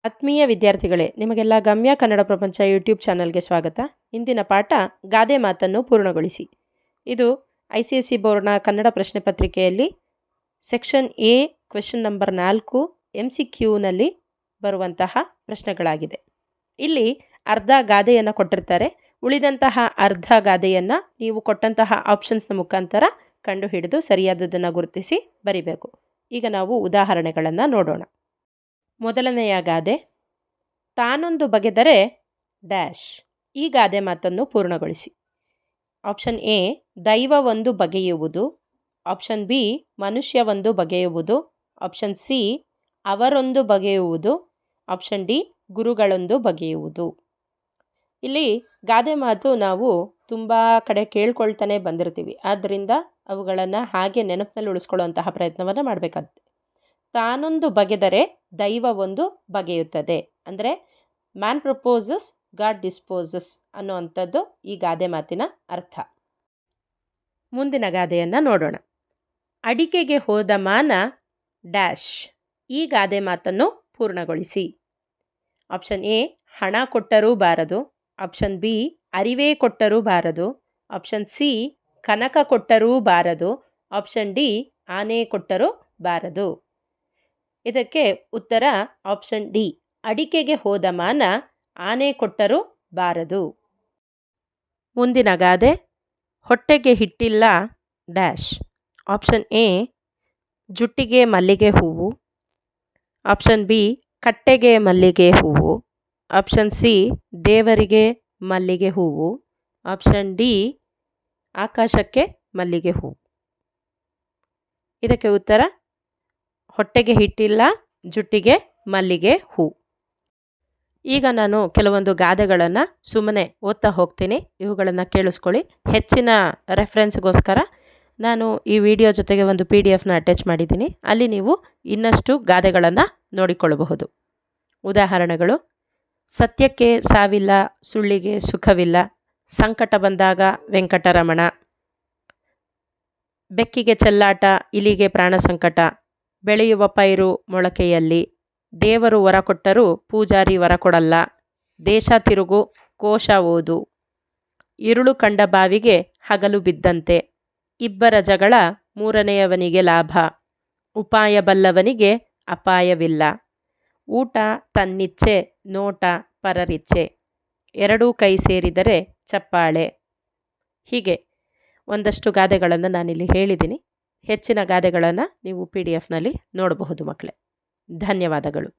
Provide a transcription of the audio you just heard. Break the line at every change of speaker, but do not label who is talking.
ಆತ್ಮೀಯ ವಿದ್ಯಾರ್ಥಿಗಳೇ, ನಿಮಗೆಲ್ಲ ಗಮ್ಯ ಕನ್ನಡ ಪ್ರಪಂಚ ಯೂಟ್ಯೂಬ್ ಚಾನಲ್ಗೆ ಸ್ವಾಗತ. ಇಂದಿನ ಪಾಠ ಗಾದೆ ಮಾತನ್ನು ಪೂರ್ಣಗೊಳಿಸಿ. ಇದು ICSE ಬೋರ್ಡ್ನ ಕನ್ನಡ ಪ್ರಶ್ನೆ ಪತ್ರಿಕೆಯಲ್ಲಿ ಸೆಕ್ಷನ್ ಎ ಕ್ವೆಶ್ಚನ್ ನಂಬರ್ 4 MCQನಲ್ಲಿ ಬರುವಂತಹ ಪ್ರಶ್ನೆಗಳಾಗಿದೆ. ಇಲ್ಲಿ ಅರ್ಧ ಗಾದೆಯನ್ನು ಕೊಟ್ಟಿರ್ತಾರೆ. ಉಳಿದಂತಹ ಅರ್ಧ ಗಾದೆಯನ್ನು ನೀವು ಕೊಟ್ಟಂತಹ ಆಪ್ಷನ್ಸ್ನ ಮುಖಾಂತರ ಕಂಡುಹಿಡಿದು ಸರಿಯಾದದನ್ನು ಗುರುತಿಸಿ ಬರಿಬೇಕು. ಈಗ ನಾವು ಉದಾಹರಣೆಗಳನ್ನು ನೋಡೋಣ. ಮೊದಲನೆಯ ಗಾದೆ, ತಾನೊಂದು ಬಗೆದರೆ ಡ್ಯಾಶ್. ಈ ಗಾದೆ ಮಾತನ್ನು ಪೂರ್ಣಗೊಳಿಸಿ. ಆಪ್ಷನ್ ಎ, ದೈವ ಒಂದು ಬಗೆಯುವುದು. ಆಪ್ಷನ್ ಬಿ, ಮನುಷ್ಯ ಒಂದು ಬಗೆಯುವುದು. ಆಪ್ಷನ್ ಸಿ, ಅವರೊಂದು ಬಗೆಯುವುದು. Option D, ಗುರುಗಳೊಂದು ಬಗೆಯುವುದು. ಇಲ್ಲಿ ಗಾದೆ ಮಾತು ನಾವು ತುಂಬ ಕಡೆ ಕೇಳ್ಕೊಳ್ತಾನೆ ಬಂದಿರ್ತೀವಿ. ಆದ್ದರಿಂದ ಅವುಗಳನ್ನು ಹಾಗೆ ನೆನಪಿನಲ್ಲಿ ಉಳಿಸ್ಕೊಳ್ಳುವಂತಹ ಪ್ರಯತ್ನವನ್ನು ಮಾಡಬೇಕಾಗುತ್ತೆ. ತಾನೊಂದು ಬಗೆದರೆ ದೈವ ಒಂದು ಬಗೆಯುತ್ತದೆ. ಅಂದರೆ ಮ್ಯಾನ್ ಪ್ರಪೋಸಸ್, ಗಾಡ್ ಡಿಸ್ಪೋಸಸ್ ಅನ್ನುವಂಥದ್ದು ಈ ಗಾದೆ ಮಾತಿನ ಅರ್ಥ. ಮುಂದಿನ ಗಾದೆಯನ್ನು ನೋಡೋಣ. ಅಡಿಕೆಗೆ ಹೋದ ಮಾನ ಡ್ಯಾಶ್. ಈ ಗಾದೆ ಮಾತನ್ನು ಪೂರ್ಣಗೊಳಿಸಿ. ಆಪ್ಷನ್ ಎ, ಹಣ ಕೊಟ್ಟರೂ ಬಾರದು. ಆಪ್ಷನ್ ಬಿ, ಅರಿವೇ ಕೊಟ್ಟರೂ ಬಾರದು. ಆಪ್ಷನ್ ಸಿ, ಕನಕ ಕೊಟ್ಟರೂ ಬಾರದು. ಆಪ್ಷನ್ ಡಿ, ಆನೆ ಕೊಟ್ಟರೂ ಬಾರದು. ಇದಕ್ಕೆ ಉತ್ತರ ಆಪ್ಷನ್ ಡಿ, ಅಡಿಕೆಗೆ ಹೋದ ಮಾನ ಆನೆ ಕೊಟ್ಟರೂ ಬಾರದು. ಮುಂದಿನ ಗಾದೆ, ಹೊಟ್ಟೆಗೆ ಹಿಟ್ಟಿಲ್ಲ ಡ್ಯಾಶ್. ಆಪ್ಷನ್ ಎ, ಜುಟ್ಟಿಗೆ ಮಲ್ಲಿಗೆ ಹೂವು. ಆಪ್ಷನ್ ಬಿ, ಕಟ್ಟೆಗೆ ಮಲ್ಲಿಗೆ ಹೂವು. ಆಪ್ಷನ್ ಸಿ, ದೇವರಿಗೆ ಮಲ್ಲಿಗೆ ಹೂವು. ಆಪ್ಷನ್ ಡಿ, ಆಕಾಶಕ್ಕೆ ಮಲ್ಲಿಗೆ ಹೂವು. ಇದಕ್ಕೆ ಉತ್ತರ ಹೊಟ್ಟೆಗೆ ಹಿಟ್ಟಿಲ್ಲ, ಜುಟ್ಟಿಗೆ ಮಲ್ಲಿಗೆ ಹೂ. ಈಗ ನಾನು ಕೆಲವೊಂದು ಗಾದೆಗಳನ್ನು ಸುಮ್ಮನೆ ಓದ್ತಾ ಹೋಗ್ತೀನಿ. ಇವುಗಳನ್ನು ಕೇಳಿಸ್ಕೊಳ್ಳಿ. ಹೆಚ್ಚಿನ ರೆಫರೆನ್ಸ್ಗೋಸ್ಕರ ನಾನು ಈ ವಿಡಿಯೋ ಜೊತೆಗೆ ಒಂದು PDF ಅಟ್ಯಾಚ್ ಮಾಡಿದ್ದೀನಿ. ಅಲ್ಲಿ ನೀವು ಇನ್ನಷ್ಟು ಗಾದೆಗಳನ್ನು ನೋಡಿಕೊಳ್ಳಬಹುದು. ಉದಾಹರಣೆಗಳು: ಸತ್ಯಕ್ಕೆ ಸಾವಿಲ್ಲ, ಸುಳ್ಳಿಗೆ ಸುಖವಿಲ್ಲ. ಸಂಕಟ ಬಂದಾಗ ವೆಂಕಟರಮಣ. ಬೆಕ್ಕಿಗೆ ಚೆಲ್ಲಾಟ, ಇಲಿಗೆ ಪ್ರಾಣ ಸಂಕಟ. ಬೆಳೆಯುವ ಪೈರು ಮೊಳಕೆಯಲ್ಲಿ. ದೇವರು ವರ ಕೊಟ್ಟರೂ ಪೂಜಾರಿ ವರ ಕೊಡಲ್ಲ. ದೇಶ ತಿರುಗು, ಕೋಶ ಓದು. ഇരുಳು ಕಂಡ ಬಾವಿಗೆ ಹಗಲು ಬಿದ್ದಂತೆ. ಇಬ್ಬರ ಜಗಳ, ಮೂರನೆಯವನಿಗೆ ಲಾಭ. ಉಪಾಯ ಬಲ್ಲವನಿಗೆ ಅಪಾಯವಿಲ್ಲ. ಊಟ ತನ್ನಿಚ್ಛೆ, ನೋಟ ಪರರಿಚ್ಛೆ. ಎರಡೂ ಕೈ ಸೇರಿದರೆ ಚಪ್ಪಾಳೆ. ಹೀಗೆ ಒಂದಷ್ಟು ಗಾದೆಗಳನ್ನು ನಾನಿಲ್ಲಿ ಹೇಳಿದ್ದೀನಿ. ಹೆಚ್ಚಿನ ಗಾದೆಗಳನ್ನು ನೀವು PDF ನೋಡಬಹುದು ಮಕ್ಕಳೇ. ಧನ್ಯವಾದಗಳು.